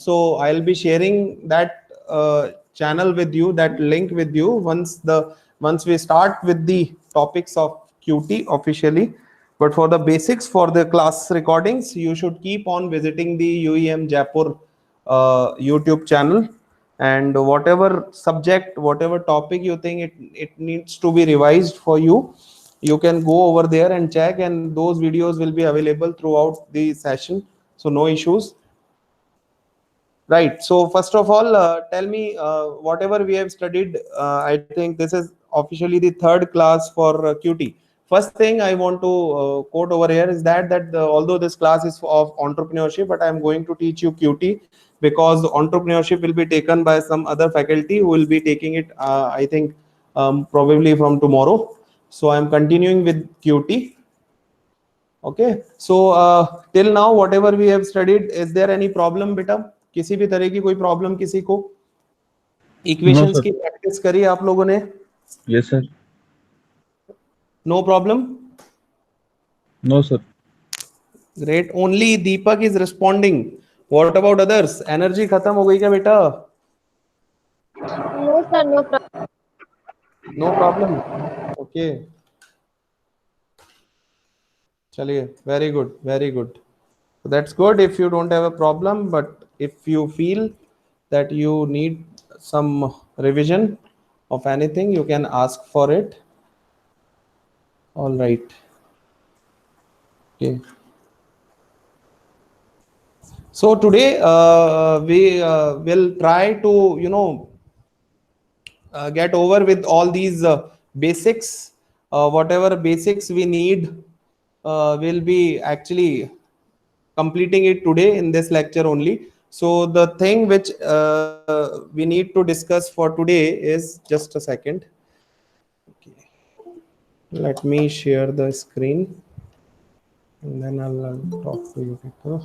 So I'll be sharing that channel with you, that link with you, once we start with the topics of Qt officially. But for the basics, for the class recordings, you should keep on visiting the UEM Jaipur YouTube channel. And whatever subject, whatever topic you think it needs to be revised for you, you can go over there and check, and those videos will be available throughout the session, so no issues. Right. So first of all, tell me, whatever we have studied. I think this is officially the third class for Qt. First thing I want to quote over here is that although this class is of entrepreneurship, but I am going to teach you Qt, because entrepreneurship will be taken by some other faculty who will be taking it. I think probably from tomorrow. So I am continuing with Qt. Okay, so till now whatever we have studied, is there any problem बेटा? किसी भी तरह की कोई problem किसी को? No, equations sir. की practice करी आप लोगों ने? Yes, sir. No problem? No, sir. Great. Only Deepak is responding. What about others? Energy खत्म हो गई क्या बेटा? No, sir, no problem. No problem. Okay, चलिए, very good, very good. That's good if you don't have a problem, but if you feel that you need some revision of anything, you can ask for it. All right. Okay. So today we will try to get over with all these basics. Whatever basics we need, will be actually completing it today in this lecture only. So the thing which we need to discuss for today is, just a second. Okay. Let me share the screen and then I'll talk to you people.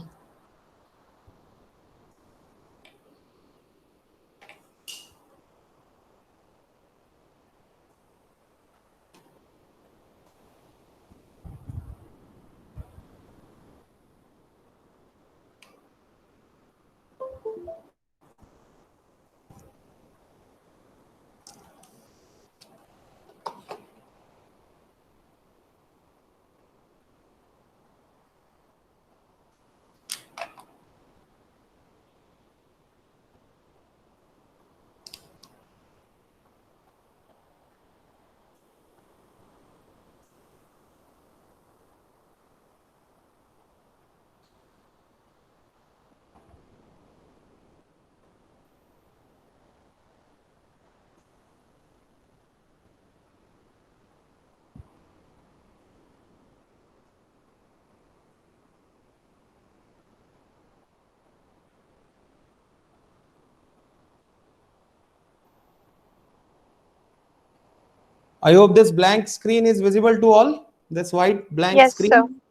I hope this blank screen is visible to all. This white blank Yes, sir. screen.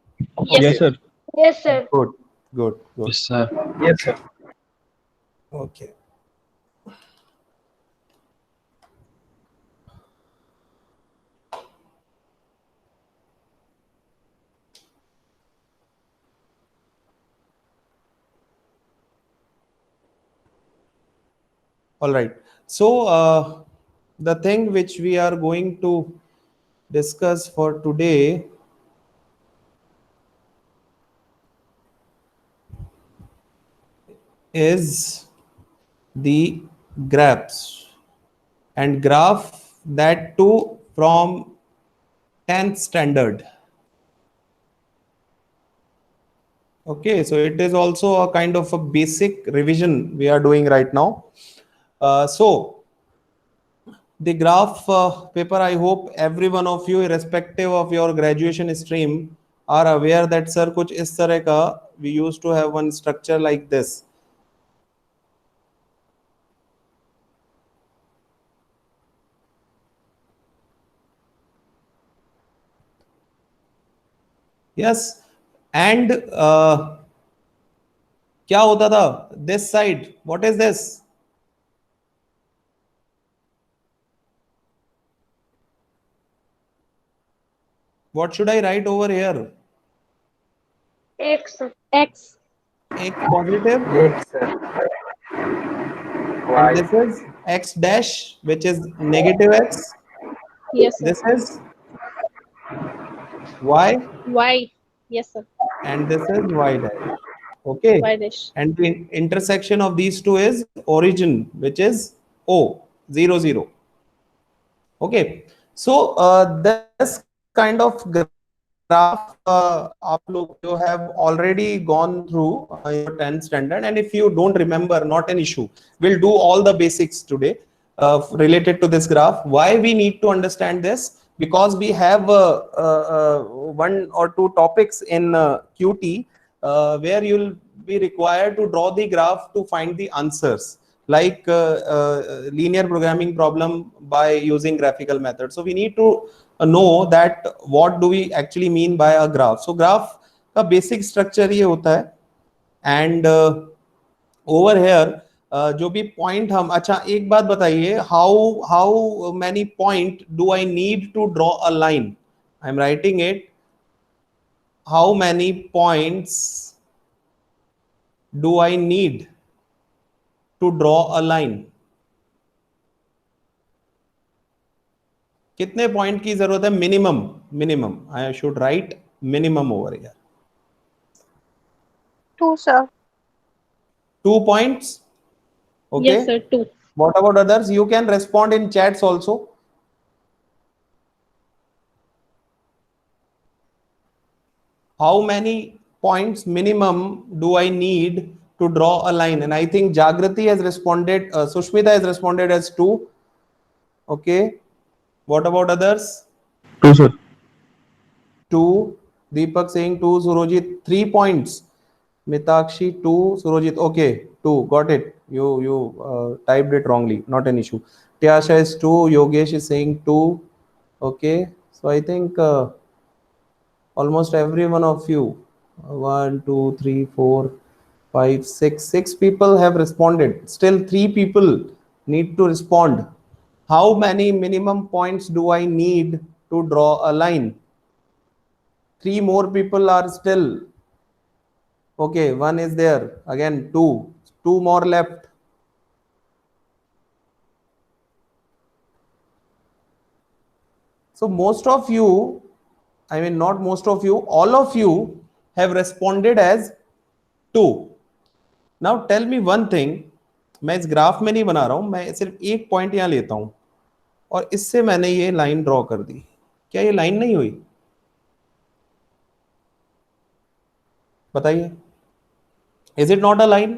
Yes, Okay. sir. Yes, sir. Good, good, good. Yes, sir. Yes, sir. Okay. All right. So the thing which we are going to discuss for today is the graphs, and graph that too from 10th standard. Okay, so it is also a kind of a basic revision we are doing right now. So the graph paper, I hope every one of you, irrespective of your graduation stream, are aware that sir kuch is tarah ka we used to have one structure like this. Yes, and क्या होता था this side? What is this? What should I write over here? X. X. X positive. Yes, sir. and this is x dash, which is negative x. Yes, sir. This is y, Y. Yes, sir. and this is y dash. Okay, Y dash. and the intersection of these two is origin, which is O, 0, 0. Okay, so this kind of graph आप लोग जो have already gone through your 10th standard, and if you don't remember, not an issue. We'll do all the basics today related to this graph. Why we need to understand this? Because we have one or two topics in QT where you'll be required to draw the graph to find the answers, like linear programming problem by using graphical method. So we need to know that what do we actually mean by a graph. So graph का basic structure ये होता है, and over here जो भी point हम, अच्छा एक बात बताइए, how many point do I need to draw a line? I'm writing it. How many points do I need to draw a line? कितने पॉइंट की जरूरत है? Minimum I should write minimum over here. 2, sir. 2 points. Okay. Yes, sir. 2. What about others? You can respond in chats also. How many points minimum do I need to draw a line? And I think Jagrati has responded, Sushmita has responded as 2. Okay. What about others? 2, sir. 2. Deepak saying 2. Surojit 3 points. Mitakshi 2. Surojit, okay, 2. Got it. You typed it wrongly. Not an issue. Tyasha is 2. Yogesh is saying 2. Okay. So I think almost every one of you, 1, 2, 3, 4, 5, 6 people have responded. Still 3 people need to respond. How many minimum points do I need to draw a line? 3 more people are still. Okay, 1 is there. Again, 2 more left. So most of you, I mean not most of you, all of you have responded as 2. Now tell me one thing. मैं इस graph में नहीं बना रहा हूं, मैं सिर्फ एक पॉइंट यहां लेता हूं और इससे मैंने ये लाइन ड्रॉ कर दी. क्या ये लाइन नहीं हुई? बताइए. Is it not a line?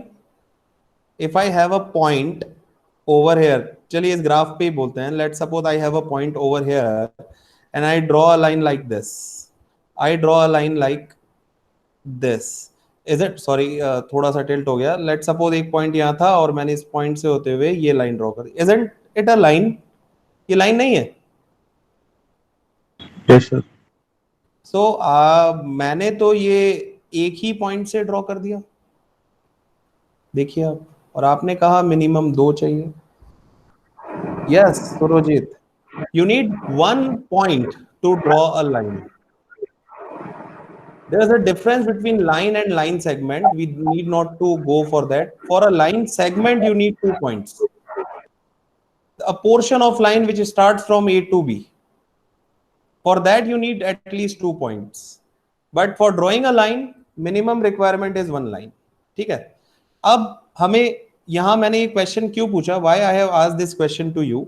If I have a point over here, चलिए इस ग्राफ पे ही बोलते हैं. Let's suppose I have a point over here and I draw a line like this. I draw a line like this. Is it? Sorry, थोड़ा सा tilt हो गया. Let's suppose एक पॉइंट यहाँ था और मैंने इस पॉइंट से होते हुए ये लाइन ड्रॉ कर दी. Isn't it a line? ये लाइन नहीं है? Yes, sir. So मैंने तो ये एक ही पॉइंट से ड्रॉ कर दिया. देखिए आप, और आपने कहा मिनिमम 2 चाहिए. Yes, Surojit, you need 1 point to draw a line. There is a difference between line and line segment. We need not to go for that. For a line segment, you need 2 points. A portion of line which starts from A to B. For that, you need at least 2 points. But for drawing a line, minimum requirement is 1 line. ठीक है. अब हमें यहां मैंने ये question क्यों पूछा? Why I have asked this question to you?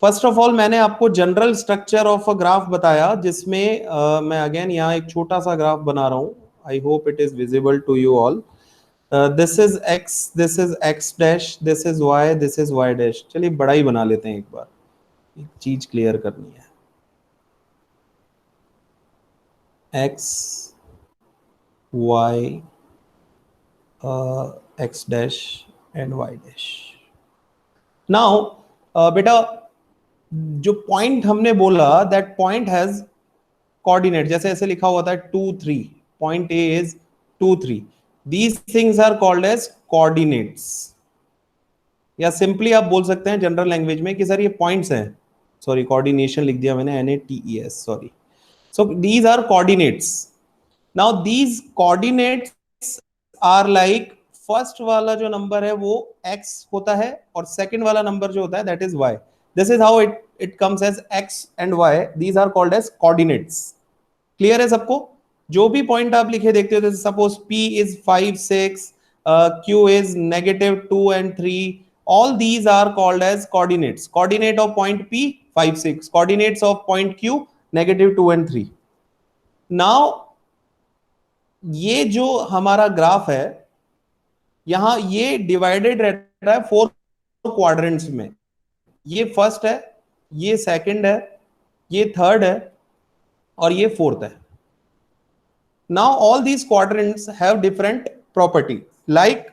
First of all मैंने आपको general structure of a graph बताया, जिसमें मैं अगेन यहाँ एक छोटा सा ग्राफ बना रहा हूँ. I hope it is visible to you all. This is X dash, this is Y, this is Y dash. चलिए बड़ा ही बना लेते हैं, एक बार एक चीज क्लियर करनी है. X Y X dash and Y dash. Now बेटा, जो पॉइंट हमने बोला, दैट पॉइंट हैज कोऑर्डिनेट. जैसे ऐसे लिखा हुआ था 2, 3. Point A is 2, 3. These things are called as coordinates. या सिंपली आप बोल सकते हैं जनरल लैंग्वेज में कि सर ये पॉइंट्स हैं. सॉरी, कोऑर्डिनेशन लिख दिया मैंने, NATES, sorry. So these are coordinates. Now these coordinates are like first वाला जो नंबर है वो x होता है और सेकंड वाला नंबर जो होता है that is y. This is how it comes as x and y. These are called as coordinates. Clear है सबको? जो भी पॉइंट आप लिखे देखते हो, जैसे suppose p is 5 6, q is -2 and 3, all these are called as coordinates. Coordinate of point p 5 6, coordinates of point q -2 and 3. now ये जो हमारा ग्राफ है यहां ये डिवाइडेड रहता है 4 क्वाड्रेंट्स में. ये फर्स्ट है, ये सेकंड है, ये थर्ड है और ये फोर्थ है. Now all these quadrants have different property. Like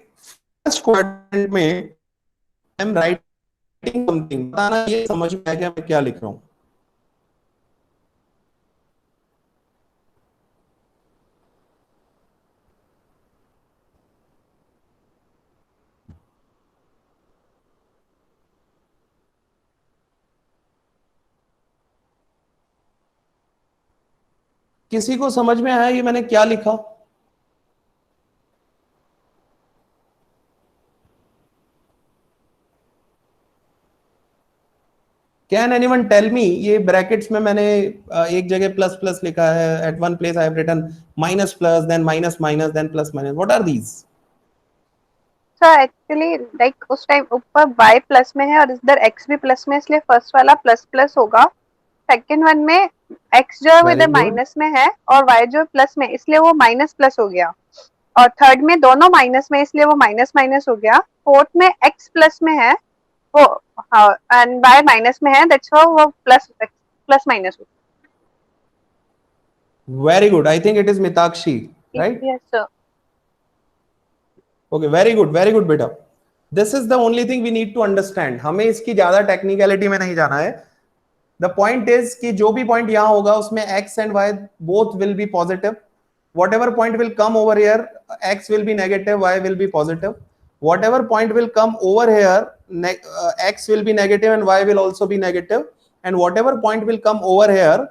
first quadrant में I am writing something. बताना ये समझ में आया मैं क्या लिख रहा हूं. किसी को समझ में आया ये मैंने क्या लिखा? Can anyone tell me? ये ब्रैकेट्स में मैंने एक जगह प्लस प्लस लिखा है. At one place I have written minus plus, then minus minus, then plus minus. What are these? Sir actually like उस टाइम ऊपर y प्लस में है और इधर x भी प्लस में, इसलिए फर्स्ट वाला प्लस प्लस होगा. सेकंड वन में x जो है वो इधर माइनस में है और y जो प्लस में, इसलिए वो माइनस प्लस हो गया. और थर्ड में दोनों माइनस में, इसलिए वो माइनस माइनस हो गया. फोर्थ में x प्लस में है वो एंड y माइनस में है, दैट्स व्हाई वो प्लस माइनस हो. Very good. I think it is Mitakshi, right? Yes sir. Okay, very good बेटा. This is the only thing we need to understand. हमें इसकी ज्यादा टेक्निकलिटी में नहीं जाना है. The point is कि जो भी पॉइंट यहाँ होगा उसमें x and y both will be positive. Whatever point will come over here, x will be negative, y will be positive. Whatever point will come over here, x will be negative and y will also be negative. And whatever point will come over here,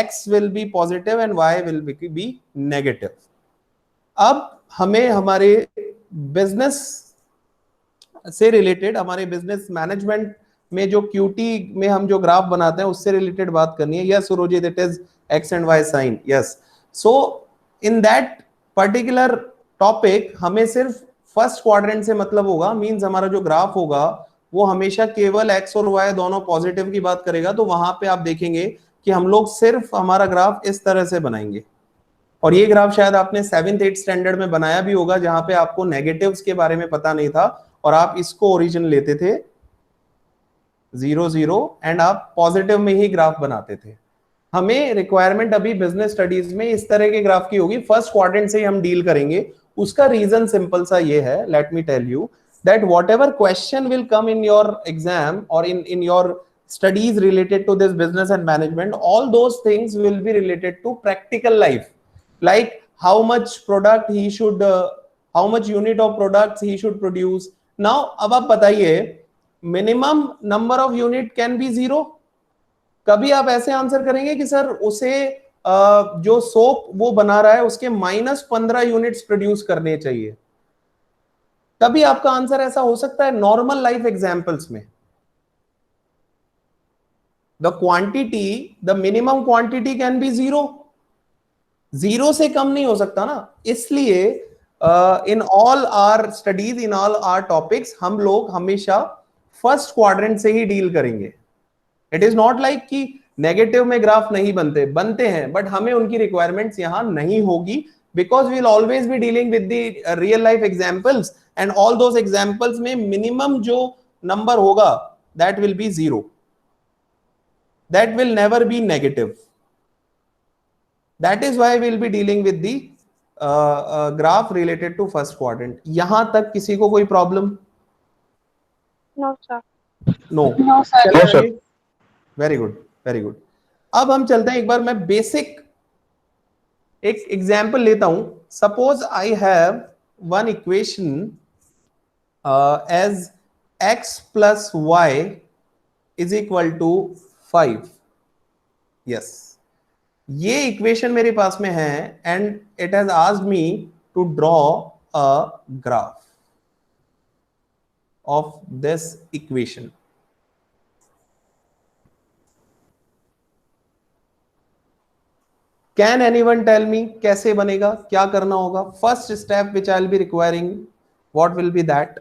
x will be positive and y will be negative. अब हमें हमारे business से related, हमारे business management में जो cutie में हम जो ग्राफ बनाते हैं उससे रिलेटेड बात करनी है. Yes Surojit, it is X and Y sign. Yes. So in that particular topic हमें सिर्फ फर्स्ट क्वाड्रेंट से मतलब होगा. मींस हमारा जो ग्राफ होगा वो हमेशा केवल एक्स और वाई दोनों पॉजिटिव की बात करेगा. तो वहां पे आप देखेंगे कि हम लोग सिर्फ हमारा ग्राफ इस तरह से बनाएंगे. और ये ग्राफ शायद आपने 7th 8th स्टैंडर्ड में बनाया भी होगा, जहां पे आपको नेगेटिव्स के बारे में पता नहीं था और आप इसको ओरिजिन लेते थे 0 0 एंड आप पॉजिटिव में ही ग्राफ बनाते थे. हमें रिक्वायरमेंट अभी बिजनेस स्टडीज में इस तरह के ग्राफ की होगी. फर्स्ट क्वाड्रेंट से ही हम डील करेंगे. उसका रीजन सिंपल सा ये है, let me tell you that whatever question will come in your exam और in your studies related to this business and management, all those things will be related to practical life. Like how much product he should how much unit of products he should produce. Now अब आप बताइए, minimum number of unit can be 0. कभी आप ऐसे answer करेंगे कि sir उसे जो सोप वो बना रहा है उसके -15 यूनिट्स प्रोड्यूस करने चाहिए? कभी आपका आंसर ऐसा हो सकता है नॉर्मल लाइफ एग्जांपल्स में? the quantity, the minimum quantity can be 0. 0 से कम नहीं हो सकता ना. इसलिए in all our studies, in all our topics हम लोग हमेशा फर्स्ट क्वाड्रेंट से ही डील करेंगे. इट इज नॉट लाइक कि नेगेटिव में ग्राफ नहीं बनते हैं, बट हमें उनकी रिक्वायरमेंट्स यहां नहीं होगी, because we will always be dealing with the real life examples and all those examples में मिनिमम जो नंबर होगा that will be 0. that will never be negative. That is why we'll be dealing with the graph related to first quadrant. यहां तक किसी को कोई problem? No sir. No sir. Very good. अब हम चलते हैं, एक बार मैं बेसिक एक एग्जांपल लेता हूं. Suppose I have one equation as x plus y is equal to 5. yes, ये इक्वेशन मेरे पास में है and it has asked me to draw a graph of this equation. Can anyone tell me कैसे बनेगा, क्या करना होगा? First step which I will be requiring, what will be that?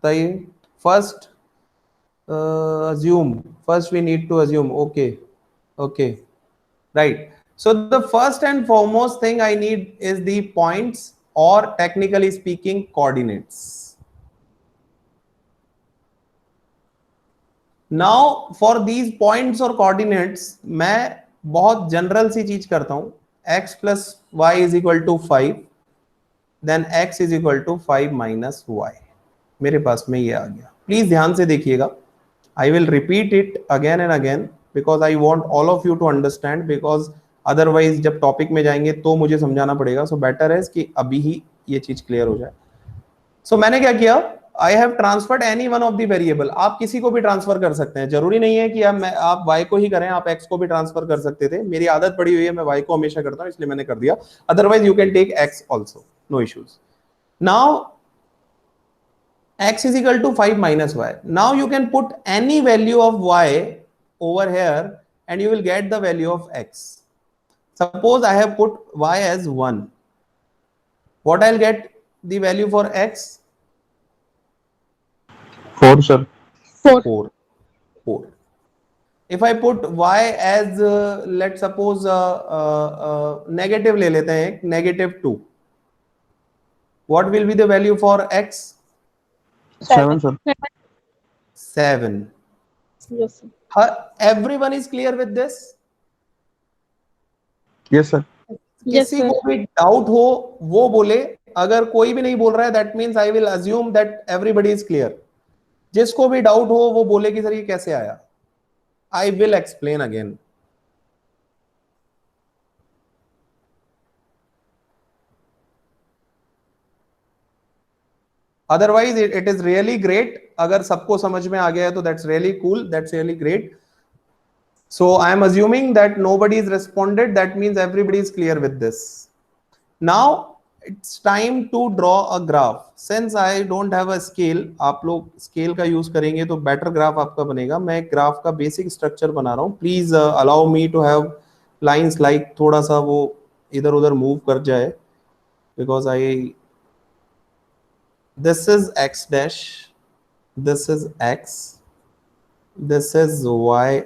बताइए. First assume. First we need to assume. Okay, right. So the first and foremost thing I need is the points, or technically speaking, coordinates. Now for these points or coordinates, मैं बहुत general सी चीज करता हूं. X plus y is equal to 5, then x is equal to 5 minus y. मेरे पास में ये आ गया. प्लीज ध्यान से देखिएगा. I will repeat it again and again because I want all of you to understand, because otherwise जब topic में जाएंगे तो मुझे समझाना पड़ेगा. So better है कि अभी ही ये चीज क्लियर हो जाए. So मैंने क्या किया, I have transferred any one of the variable. आप किसी को भी ट्रांसफर कर सकते हैं, जरूरी नहीं है कि आप y को ही करें, आप x को भी ट्रांसफर कर सकते थे. मेरी आदत पड़ी हुई है, मैं y को हमेशा करता हूं, इसलिए मैंने कर दिया. Otherwise you can take x also, no issues. Now x is equal to 5 minus y. Now you can put any value of y over here and you will get the value of x. Suppose I have put y as 1. What I'll get the value for x? 4, sir. 4. If I put y as let's suppose negative ले लेते हैं, -2. What will be the value for x? 7, sir. 7. Yes, sir. Everyone is clear with this? Yes, sir. Yes, किसी sir. को भी doubt हो वो बोले. अगर कोई भी नहीं बोल रहा है, that means I will assume that everybody is clear. जिसको भी डाउट हो वो बोले कि सर ये कैसे आया. I will explain again. Otherwise it is really great. अगर सबको समझ में आ गया है तो that's really cool, that's really great. So I am assuming that nobody is responded. That means everybody is clear with this. Now it's time to draw a graph. Since I don't have a scale, आप लोग scale का use करेंगे तो better graph आपका बनेगा. मैं graph का basic structure बना रहा हूँ. Please allow me to have lines like थोड़ा सा वो इधर उधर move कर जाए, because this is x dash, this is x, this is y,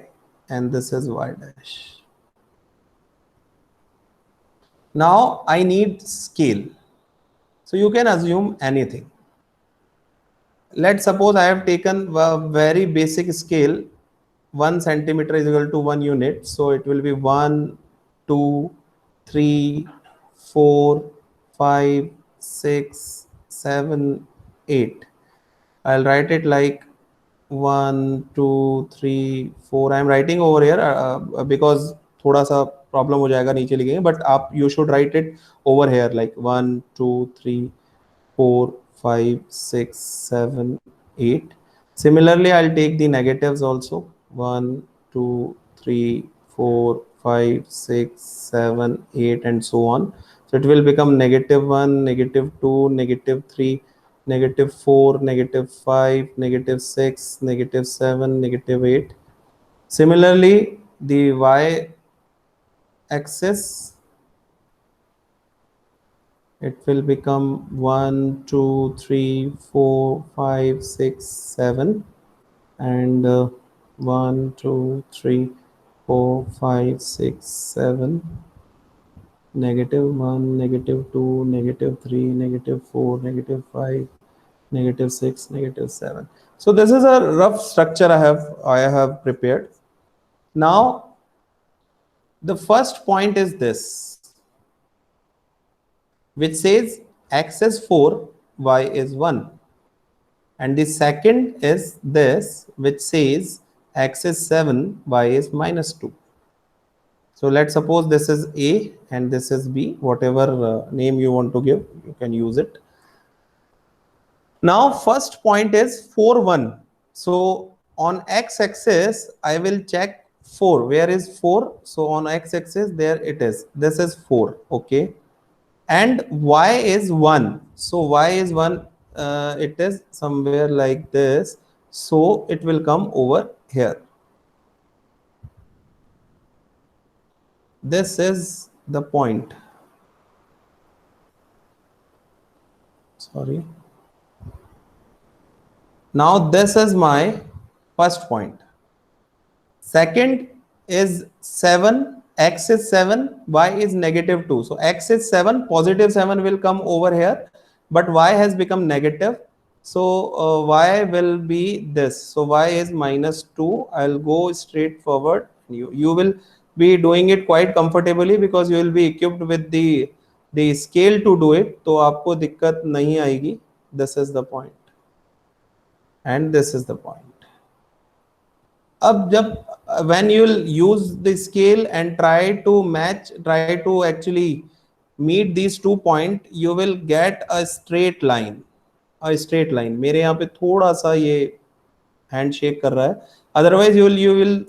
and this is y dash. Now I need scale. So you can assume anything. Let's suppose I have taken a very basic scale. 1 centimeter is equal to 1 unit. So it will be 1, 2, 3, 4, 5, 6, 7, 8. I'll write it like 1, 2, 3, 4. I am writing over here because थोड़ा सा problem हो जाएगा नीचे लिखेंगे, but आप you should write it over here like 1, 2, 3, 4, 5, 6, 7, 8. Similarly, I'll take the negatives also. 1, 2, 3, 4, 5, 6, 7, 8, and so on. So it will become -1, -2, -3, -4, -5, -6, -7, -8. Similarly, the y axis, it will become 1, 2, 3, 4, 5, 6, 7, and 1, 2, 3, 4, 5, 6, 7, -1, -2, -3, -4, -5, -6, -7. So this is a rough structure I have prepared. Now the first point is this, which says x is 4, y is 1. And the second is this, which says x is 7, y is -2. So let's suppose this is A and this is B, whatever name you want to give, you can use it. Now first point is 4 1. So on x axis I will check 4. Where is 4? So on x axis there it is, this is 4. Okay, and y is 1. So y is 1, it is somewhere like this, so it will come over here. This is the point. Sorry. Now this is my first point. Second is 7, x is 7, y is negative 2. So x is 7, positive 7 will come over here, but y has become negative. So y will be this. So y is minus 2. I'll go straight forward. You will be doing it quite comfortably because you will be equipped with the scale to do it. तो आपको दिक्कत नहीं आएगी. This is the point. And this is the point. अब जब when you will use the scale and try to actually meet these 2 points, you will get a straight line. मेरे यहाँ पे थोड़ा सा ये हैंड शेक कर रहा है. Otherwise you will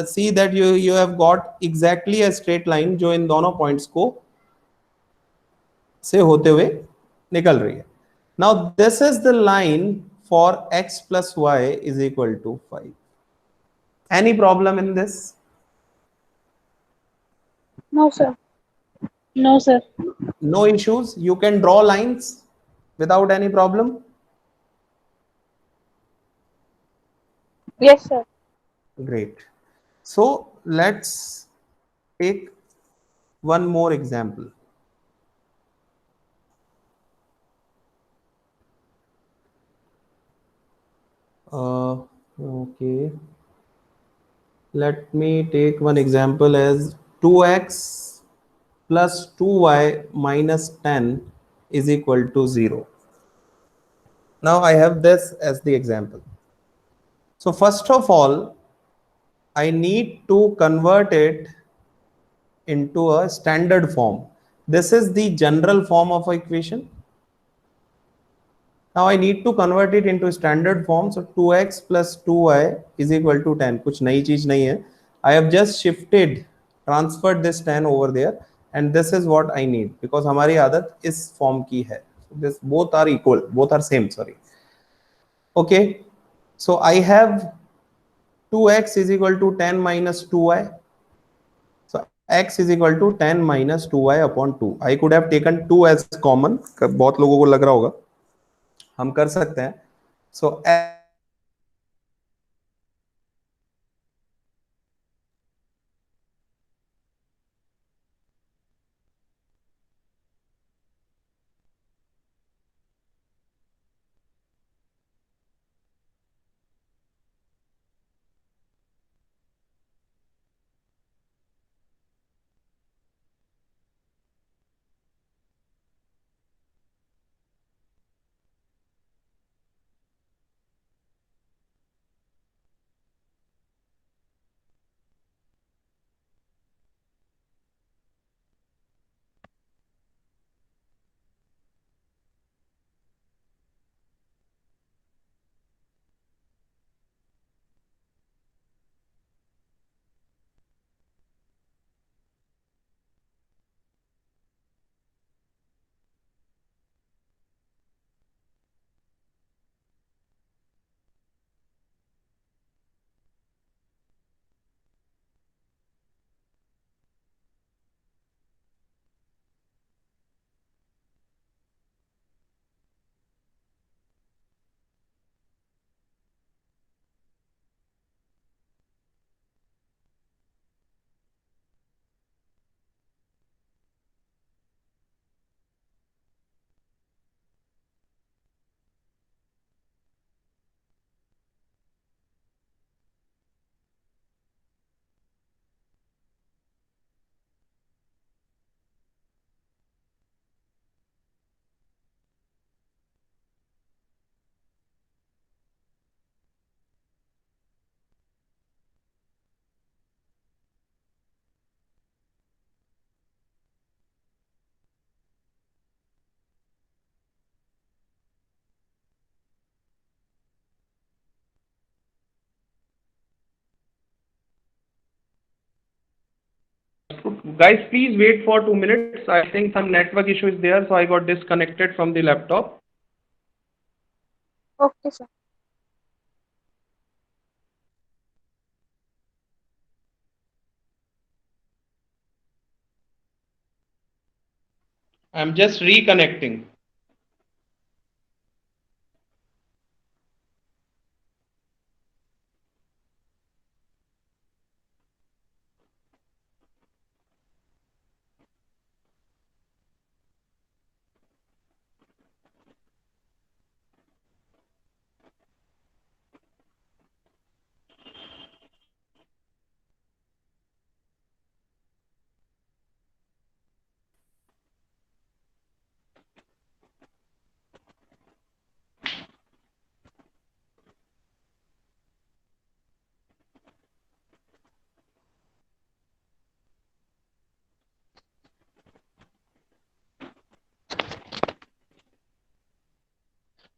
see that you have got exactly a straight line जो इन दोनों points को से होते हुए निकल रही है. Now this is the line for x plus y is equal to 5. Any problem in this? No, sir. No, sir. No issues. You can draw lines without any problem. Yes, sir. Great. So let's take one more example. Okay. Let me take one example as 2x plus 2y minus 10 is equal to 0. Now I have this as the example. So first of all, I need to convert it into a standard form. This is the general form of equation. Now I need to convert it into standard form. So 2x plus 2y is equal to 10. कुछ नई चीज नहीं है. I have just transferred this 10 over there, and this is what I need because हमारी आदत इस form की है. So this both are equal, both are same. Sorry. Okay. So I have 2x is equal to 10 minus 2y. So x is equal to 10 minus 2y upon 2. I could have taken 2 as common. बहुत लोगों को लग रहा होगा. हम कर सकते हैं. So Guys, please wait for 2 minutes. I think some network issue is there, so I got disconnected from the laptop. Okay, sir. I'm just reconnecting.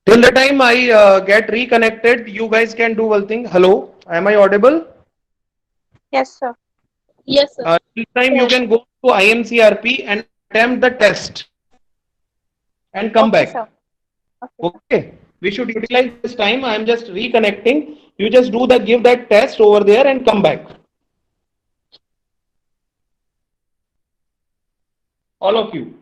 Till the time I get reconnected, you guys can do one thing. Hello, am I audible? Yes, sir. Yes, sir. This time you can go to IMCRP and attempt the test and come Okay, back. sir. Okay, sir. Okay, we should utilize this time. I am just reconnecting. You just give that test over there and come back. All of you.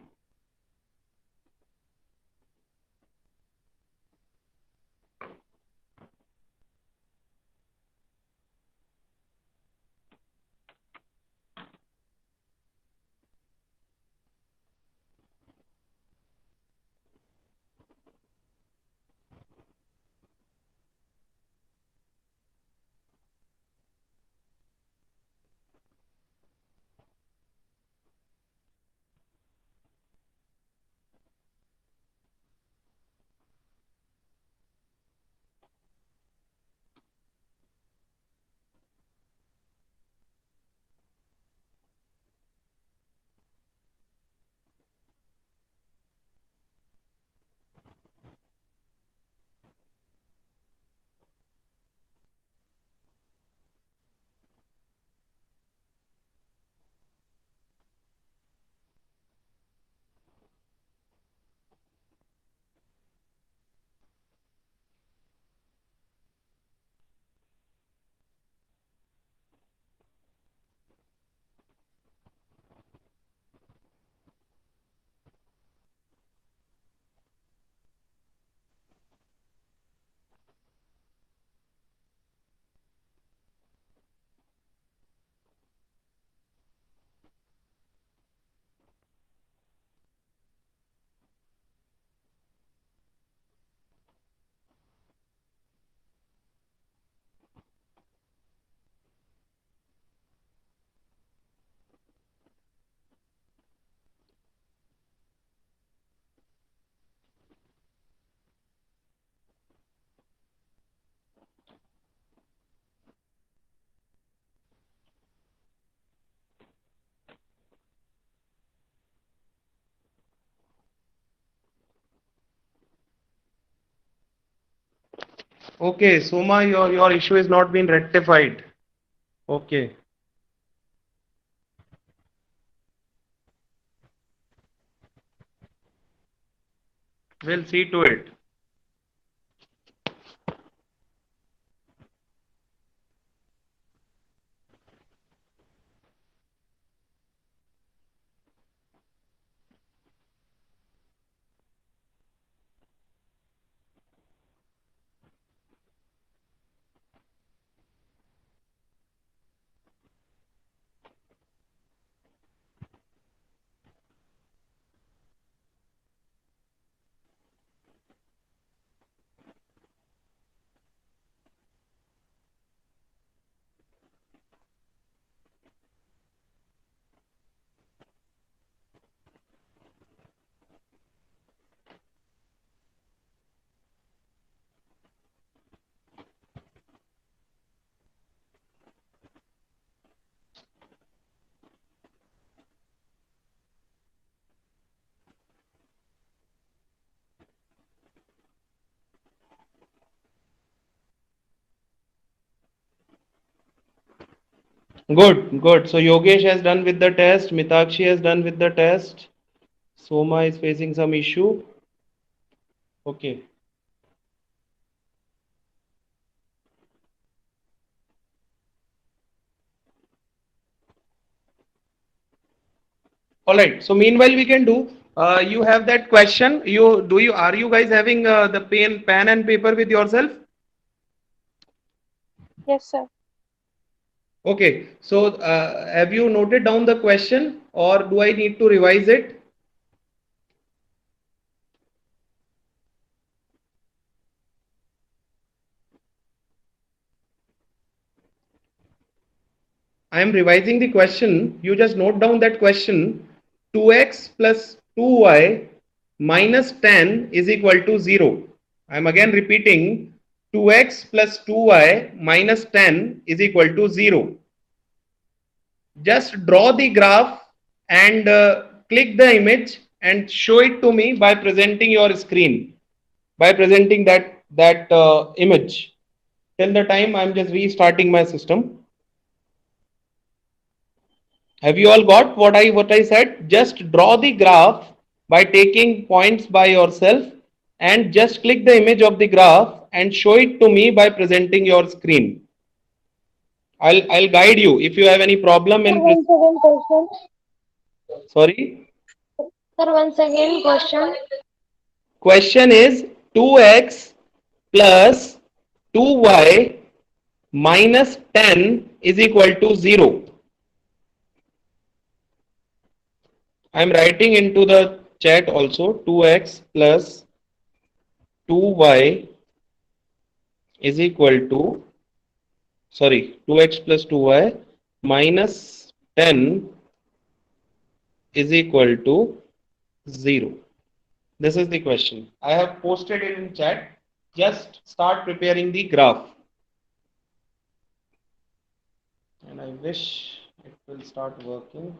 Okay, Soma, your issue is not been rectified. Okay, we'll see to it. Good, good. So Yogesh has done with the test. Mitakshi has done with the test. Soma is facing some issue. Okay. All right. So meanwhile, we can do. You have that question. Are you guys having the pen and paper with yourself? Yes, sir. Okay. So have you noted down the question, or do I need to revise it? I am revising the question. You just note down that question. 2x plus 2y minus 10 is equal to 0. I am again repeating 2x plus 2y minus 10 is equal to 0. Just draw the graph and click the image and show it to me by presenting your screen, by presenting that image. Till the time I am just restarting my system. Have you all got what I said? Just draw the graph by taking points by yourself and just click the image of the graph and show it to me by presenting your screen. I'll guide you if you have any problem Sir, in once again question. sorry. Sir, once again question. Question is 2x plus 2y minus 10 is equal to 0. I am writing into the chat also 2x plus 2y is equal to, sorry, 2x plus 2y minus 10 is equal to 0. This is the question. I have posted it in chat. Just start preparing the graph. And I wish it will start working.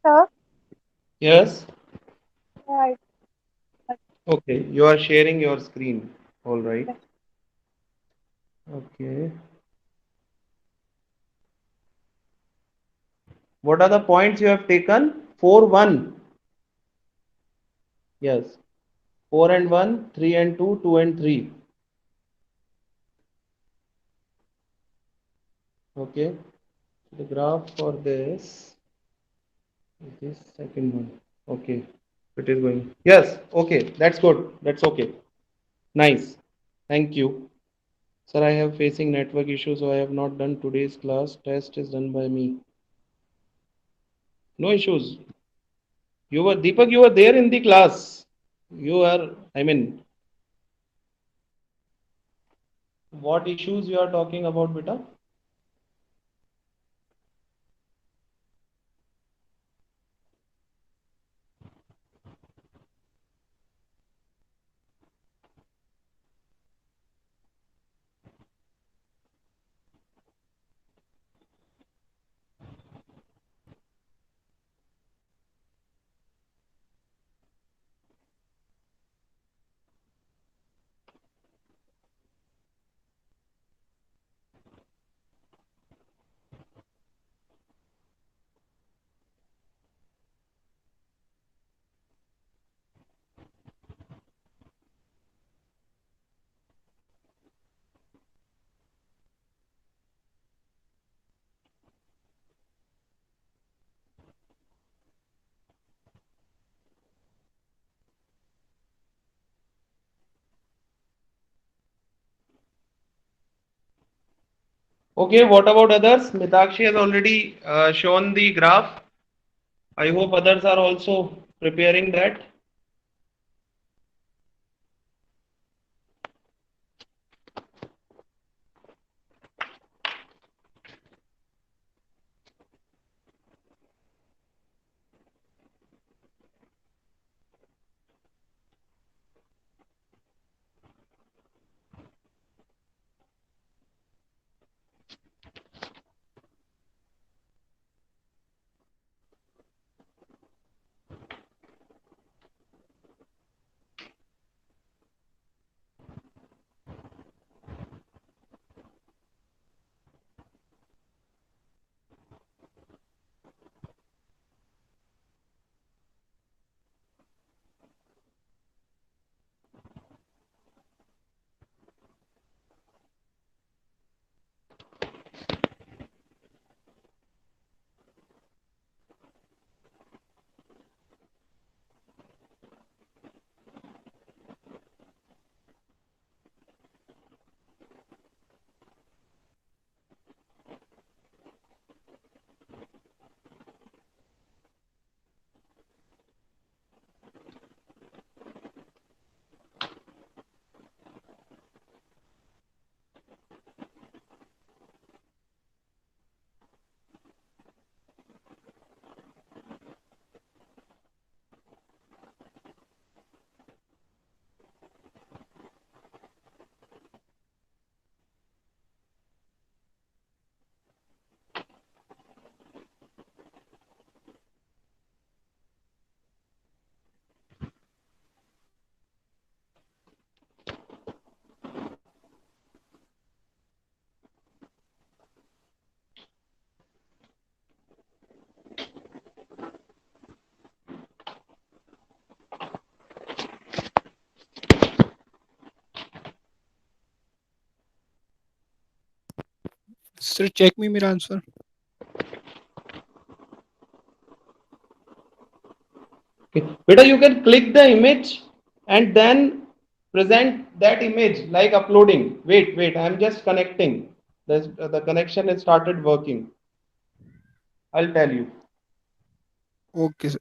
Sir, Yes. right. Okay. You are sharing your screen. All right. Yes. Okay. What are the points you have taken? 4, 1. Yes. 4 and 1, 3 and 2, 2 and 3. Okay. The graph for this is this second one. Okay. It is going. Yes. Okay. That's good. That's okay. Nice. Thank you. Sir, I have facing network issues, so I have not done today's class. Test is done by me. No issues. You were Deepak, you were there in the class. You are, I mean, what issues you are talking about, beta? Okay, what about others? Mitakshi has already shown the graph. I hope others are also preparing that. Sir, check me my answer. Okay. Beta, you can click the image and then present that image like uploading. Wait, I'm just connecting. The connection has started working. I'll tell you. Okay, sir.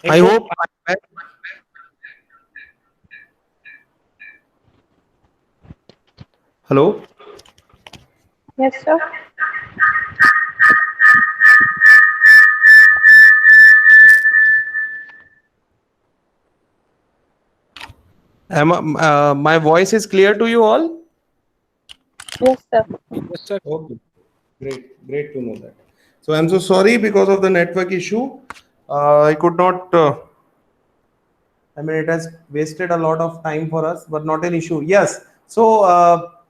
I hope. Hello. Yes, sir. My voice is clear to you all? Yes, sir. Yes, sir. Okay, great to know that. So I'm so sorry because of the network issue. I could not. I mean, it has wasted a lot of time for us, but not an issue. Yes. So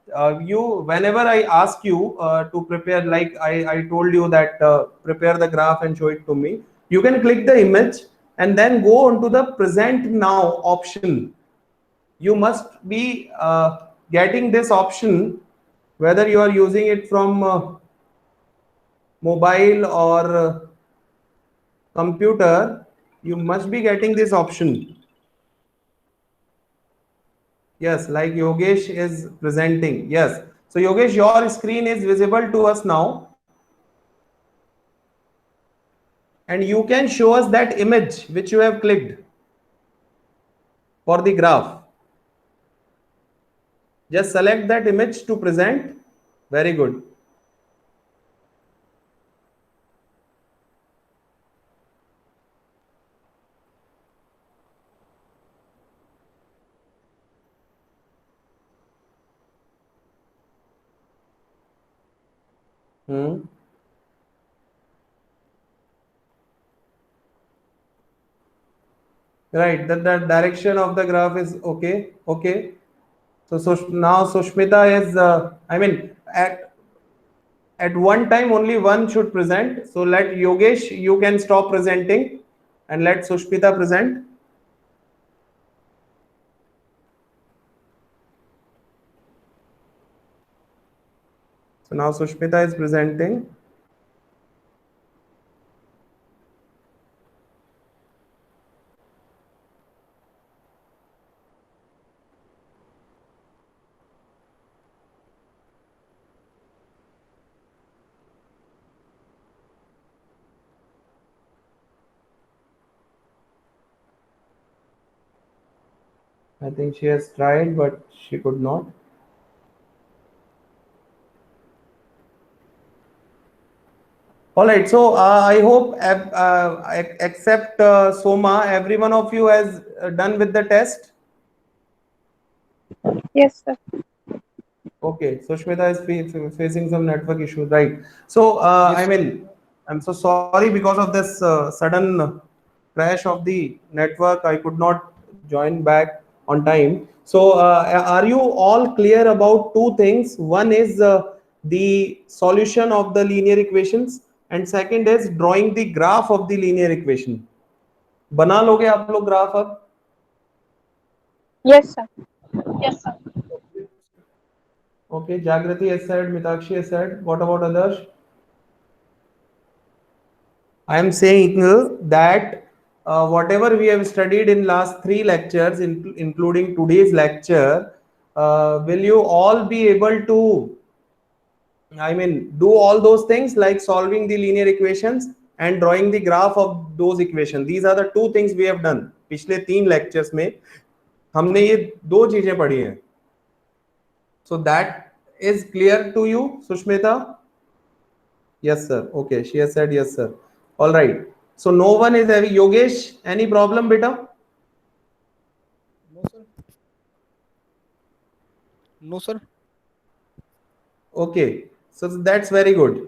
whenever I ask you to prepare, like I told you that prepare the graph and show it to me. You can click the image and then go onto the present now option. You must be getting this option whether you are using it from mobile or computer. You must be getting this option. Yes, like Yogesh is presenting. Yes. So Yogesh, your screen is visible to us now. and you can show us that image which you have clicked for the graph. Just select that image to present. Very good. Right, that the direction of the graph is okay. Okay. So now Sushmita is, I mean, at one time only one should present. So let Yogesh, you can stop presenting and let Sushmita present. So now Sushmita is presenting. I think she has tried, but she could not. All right. So I hope, except Soma, every one of you has done with the test. Yes, sir. Okay. Sushmita is facing some network issues, right? So Yes, I mean, I'm so sorry because of this sudden crash of the network. I could not join back on time. So are you all clear about two things? One is the solution of the linear equations, and second is drawing the graph of the linear equation. बना लोगे आप लोग graph अब? Yes, sir. Okay, Jagrati has said, Mitakshi has said. What about others? I am saying that whatever we have studied in last three lectures, including today's lecture, will you all be able to, I mean, do all those things like solving the linear equations and drawing the graph of those equations? These are the two things we have done. पिछले तीन lectures में हमने ये दो चीजें पढ़ी हैं. So that is clear to you, Sushmita? Yes, sir. Okay, she has said yes, sir. All right. So no one is having. Yogesh, any problem, beta? no, sir. No, sir. Okay. So that's very good.